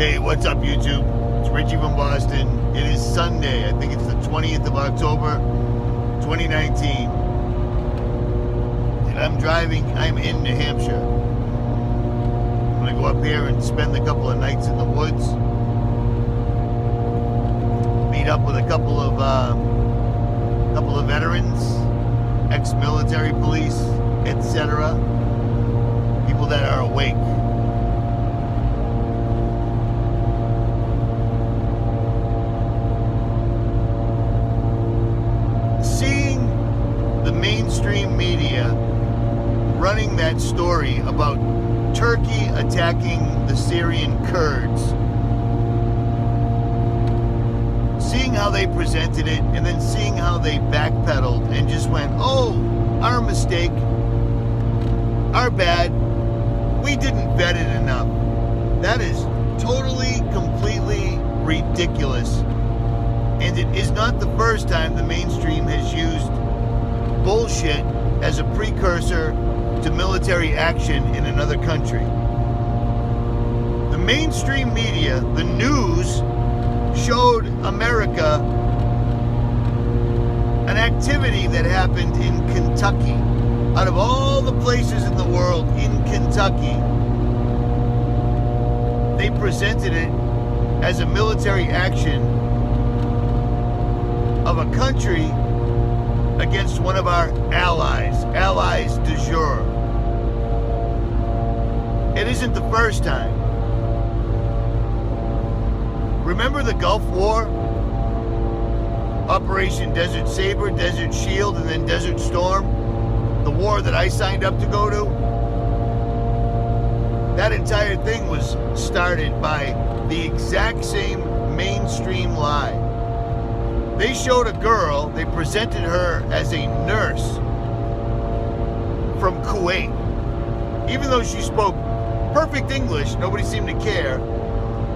Hey, what's up, YouTube? It's Richie from Boston. It is Sunday. I think it's the 20th of October, 2019. And I'm in New Hampshire. I'm going to go up here and spend a couple of nights in the woods. Meet up with a couple of veterans, ex-military police, etc. People that are awake. Seeing the mainstream media running that story about Turkey attacking the Syrian Kurds, seeing how they presented it, and then seeing how they backpedaled and just went, oh, our mistake, our bad, we didn't vet it enough. That is totally, completely ridiculous. And it is not the first time the mainstream has used bullshit as a precursor to military action in another country. The mainstream media, the news, showed America an activity that happened in Kentucky. Out of all the places in the world, in Kentucky, they presented it as a military action of a country against one of our allies du jour. It isn't the first time. Remember the Gulf War? Operation Desert Saber, Desert Shield, and then Desert Storm? The war that I signed up to go to? That entire thing was started by the exact same mainstream lie. They showed a girl, they presented her as a nurse from Kuwait. Even though she spoke perfect English, nobody seemed to care.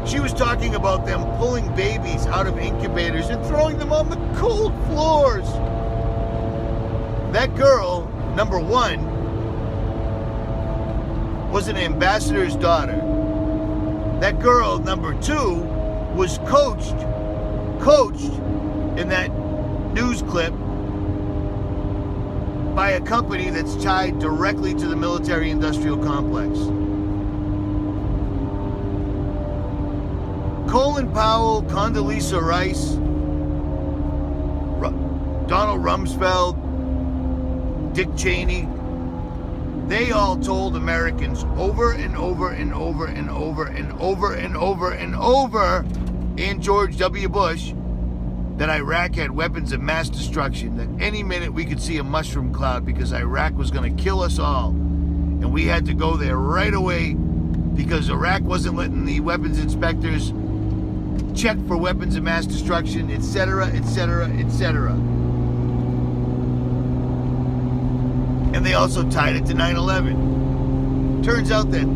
She was talking about them pulling babies out of incubators and throwing them on the cold floors. That girl, number one, was an ambassador's daughter. That girl, number two, was coached in that news clip by a company that's tied directly to the military-industrial complex. Colin Powell, Condoleezza Rice, Donald Rumsfeld, Dick Cheney, they all told Americans over and over and over and over and over and over and over, and George W. Bush, that Iraq had weapons of mass destruction, that any minute we could see a mushroom cloud because Iraq was going to kill us all. And we had to go there right away because Iraq wasn't letting the weapons inspectors check for weapons of mass destruction, etc., etc., etc. And they also tied it to 9/11. Turns out that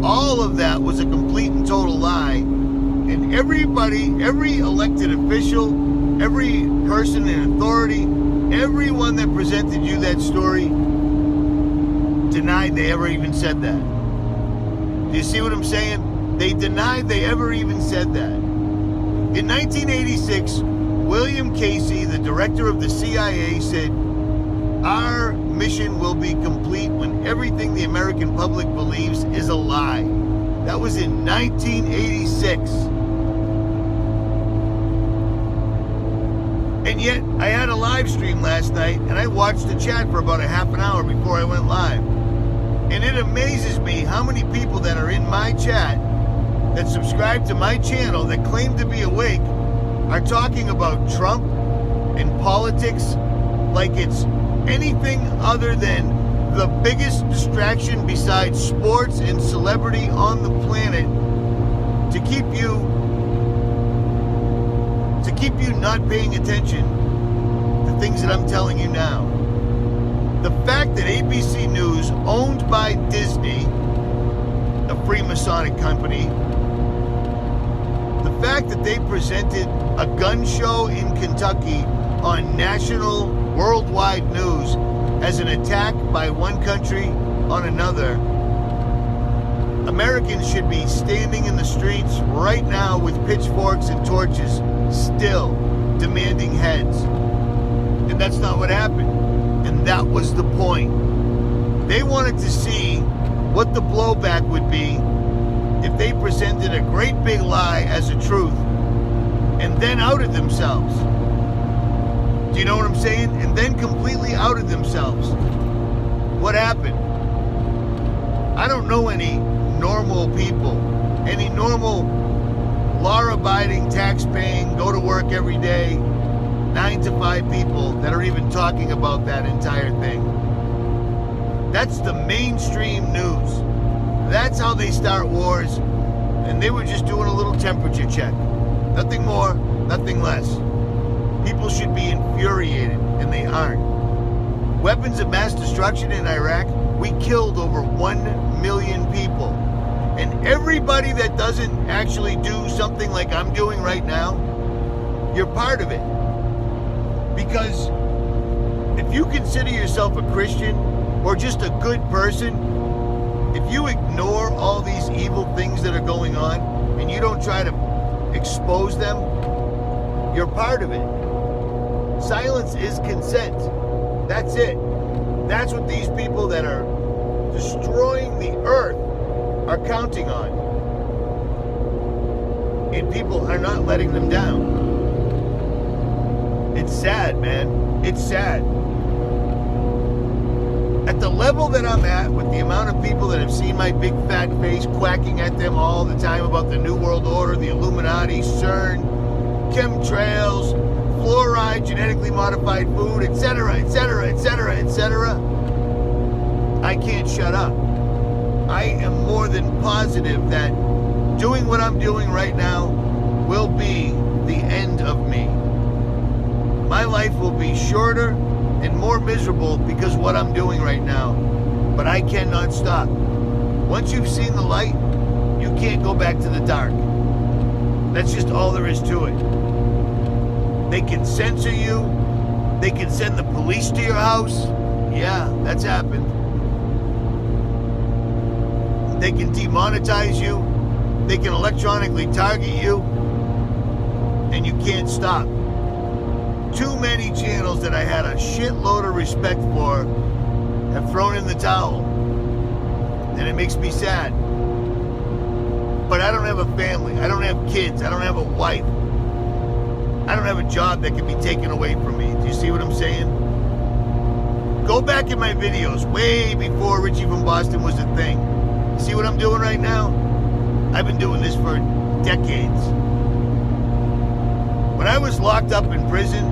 all of that was a complete and total lie, and everybody, every elected official, every person in authority, everyone that presented you that story denied they ever even said that. Do you see what I'm saying? They denied they ever even said that. In 1986, William Casey, the director of the CIA, said, "Our mission will be complete when everything the American public believes is a lie." That was in 1986. And yet, I had a live stream last night, and I watched the chat for about a half an hour before I went live. And it amazes me how many people that are in my chat, that subscribe to my channel, that claim to be awake, are talking about Trump and politics like it's anything other than the biggest distraction besides sports and celebrity on the planet to keep you not paying attention to things that I'm telling you now. The fact that ABC News, owned by Disney, a Freemasonic company, the fact that they presented a gun show in Kentucky on national, worldwide news as an attack by one country on another Americans should be standing in the streets right now with pitchforks and torches, still demanding heads. And that's not what happened. And that was the point. They wanted to see what the blowback would be if they presented a great big lie as a truth and then outed themselves. Do you know what I'm saying? And then completely outed themselves. What happened? I don't know any normal people, any normal law-abiding, tax-paying, go to work every day, 9 to 5 people that are even talking about that entire thing. That's the mainstream news. That's how they start wars, and they were just doing a little temperature check. Nothing more, nothing less. People should be infuriated, and they aren't. Weapons of mass destruction in Iraq, we killed over 1 million people. And everybody that doesn't actually do something like I'm doing right now, you're part of it. Because if you consider yourself a Christian or just a good person, if you ignore all these evil things that are going on and you don't try to expose them, you're part of it. Silence is consent. That's it. That's what these people that are destroying the earth are counting on. And people are not letting them down. It's sad, man. It's sad. At the level that I'm at, with the amount of people that have seen my big fat face quacking at them all the time about the New World Order, the Illuminati, CERN, chemtrails, fluoride, genetically modified food, etc., etc., etc., etc., I can't shut up. I am more than positive that doing what I'm doing right now will be the end of me. My life will be shorter and more miserable because of what I'm doing right now. But I cannot stop. Once you've seen the light, you can't go back to the dark. That's just all there is to it. They can censor you. They can send the police to your house. Yeah, that's happened. They can demonetize you. They can electronically target you. And you can't stop. Too many channels that I had a shitload of respect for have thrown in the towel. And it makes me sad. But I don't have a family. I don't have kids. I don't have a wife. I don't have a job that can be taken away from me. Do you see what I'm saying? Go back in my videos way before Richie from Boston was a thing. See what I'm doing right now? I've been doing this for decades. When I was locked up in prison,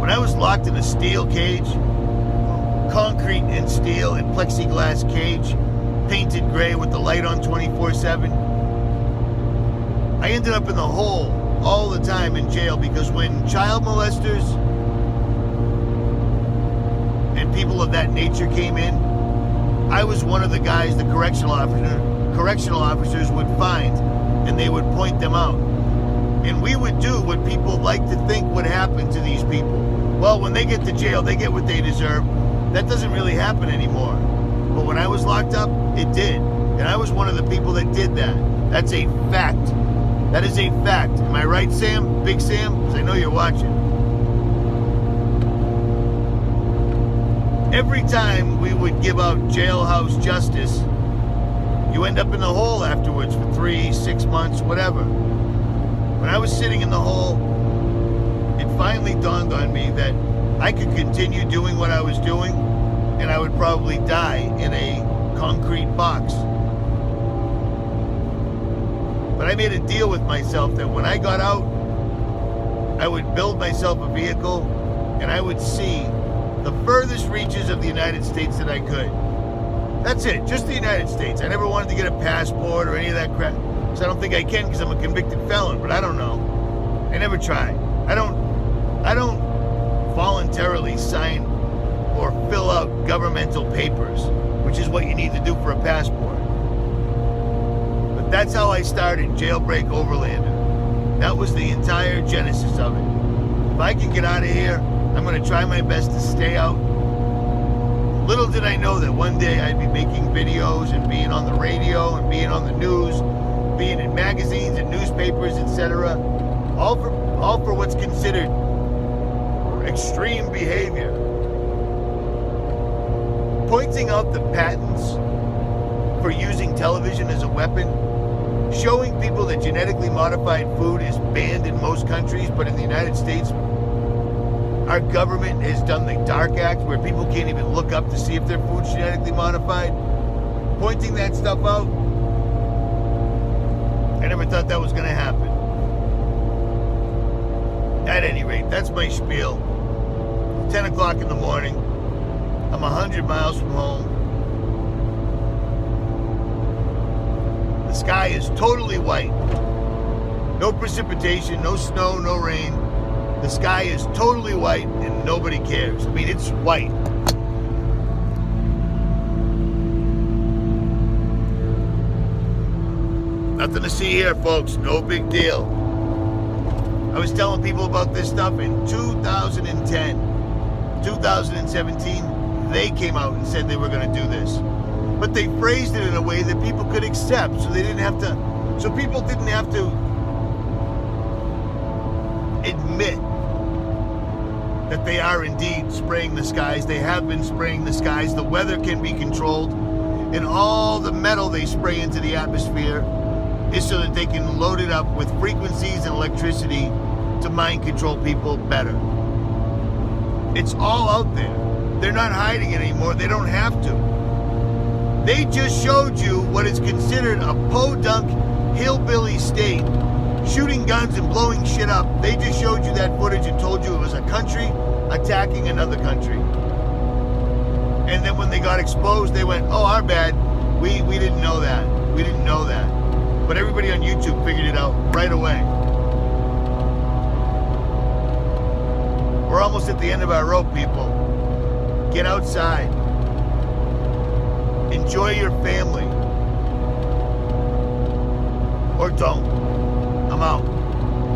when I was locked in a steel cage, concrete and steel and plexiglass cage, painted gray with the light on 24/7, I ended up in the hole all the time in jail because when child molesters and people of that nature came in, I was one of the guys the correctional officers would find, and they would point them out. And we would do what people like to think would happen to these people. Well, when they get to jail, they get what they deserve. That doesn't really happen anymore. But when I was locked up, it did. And I was one of the people that did that. That's a fact. That is a fact. Am I right, Sam? Big Sam? Because I know you're watching. Every time we would give out jailhouse justice, you end up in the hole afterwards for 3, 6 months, whatever. When I was sitting in the hole, it finally dawned on me that I could continue doing what I was doing, and I would probably die in a concrete box. But I made a deal with myself that when I got out, I would build myself a vehicle, and I would see the furthest reaches of the United States that I could. That's it, just the United States. I never wanted to get a passport or any of that crap. So I don't think I can because I'm a convicted felon, but I don't know. I never tried. I don't voluntarily sign or fill out governmental papers, which is what you need to do for a passport. But that's how I started Jailbreak Overlander. That was the entire genesis of it. If I can get out of here, I'm going to try my best to stay out Little did I know that one day I'd be making videos and being on the radio and being on the news, being in magazines and newspapers, etc. All for what's considered extreme behavior. Pointing out the patents for using television as a weapon, showing people that genetically modified food is banned in most countries, but in the United States, our government has done the Dark Act where people can't even look up to see if their food's genetically modified. Pointing that stuff out, I never thought that was going to happen. At any rate, that's my spiel. 10 o'clock in the morning. I'm 100 miles from home. The sky is totally white. No precipitation, no snow, no rain. The sky is totally white and nobody cares. I mean, it's white. Nothing to see here, folks. No big deal. I was telling people about this stuff in 2010. 2017, they came out and said they were going to do this. But they phrased it in a way that people could accept, so they didn't have to, so people didn't have to admit that they are indeed spraying the skies. They have been spraying the skies. The weather can be controlled, and all the metal they spray into the atmosphere is so that they can load it up with frequencies and electricity to mind control people better. It's all out there. They're not hiding it anymore. They don't have to. They just showed you what is considered a podunk hillbilly state, shooting guns and blowing shit up. They just showed you that footage and told you it was a country attacking another country. And then when they got exposed, they went, oh, our bad. We didn't know that. We didn't know that. But everybody on YouTube figured it out right away. We're almost at the end of our rope, people. Get outside. Enjoy your family. Or don't. I'm out.